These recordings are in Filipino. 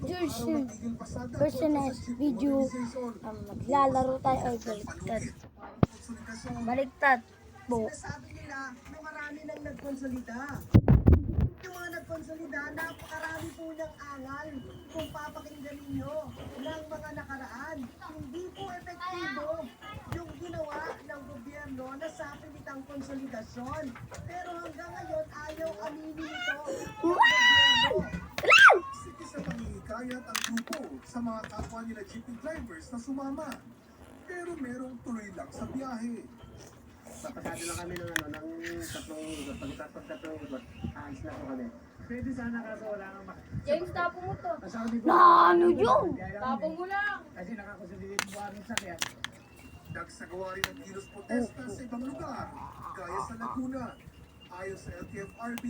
Jersey personal video. Maglalaro tayo ay baliktad. Baliktad po. Sinasabi nila na marami nang nagkonsolida. Yung mga nagkonsolida, napakarami po niyang angal kung papakinggan ninyo ng mga nakaraan. Hindi po epektibo yung ginawa ng gobyerno na sa pilitang konsolidasyon. Pero hanggang ngayon, ayaw aminin ito ng gobyerno. Sige sa pangihikayat ang grupo sa mga kapwa nila jeepney drivers na sumama. Pero merong tuloy lang sa biyahe. Papasado lang kami ng tatlong ikot. Pagkatapos ikot, aalis na po kami. Pwede sana kaso wala nang James, tapong mo to. Sabi ko, Na ano yun? Tapong mo lang. kasi nakakonsolidate mo aming sakyan. Nagsagawa rin ng kilos protesta sa ibang lugar, gaya sa Laguna. Ayon sa LTFRB,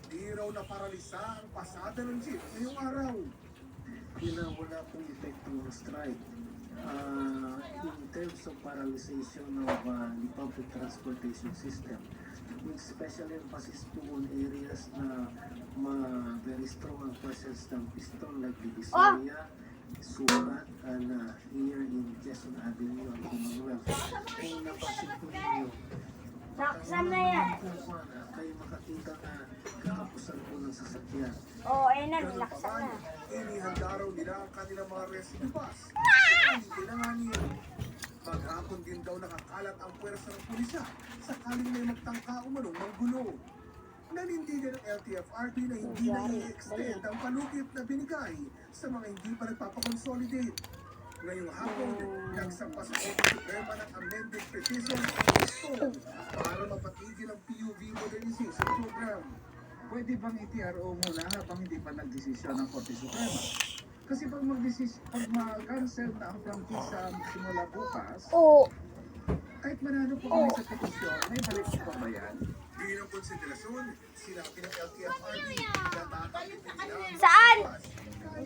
di raw naparalisa ang pasada ng jeep ngayong araw. Wala pong epekto ng strike. In terms of paralyzation of the public transportation system, with special emphasis po on areas na very strong ang presence ng piston like Divisoria, Sukat, and here in Quezon Avenue and Commonwealth. Kung napansin po ninyo, Naksan na yan. kayo makakita na kakapusan po ng sasakyan. Oo, ayun na, Ganun pa nilaksan man, na. inihanda raw nila ang kanilang mga rescue bus. Hindi kailanganin. Maghapon din daw nakakalat ang puwersa ng pulisya sakaling may magtangka umanong ng gulo. Nanindigan ng LTFRB na hindi na i-extend ang palugit na binigay sa mga hindi pa nagpapakonsolidate. Ngayong hapon, nagsampa sa Korte Suprema ng amended petition para mapatigil ang PUV modernization program. Pwede bang i-TRO muna habang hindi pa nagdesisyon ng Korte Suprema? Kasi pag mag-cancel na ang prangkisa simula bukas, Oo. kahit manalo po kami sa petisyon, may balik pa ba yan? Bilang konsiderasyon, sinabi ng LTFRB na tatanggapin nila ang Saan? bus kahit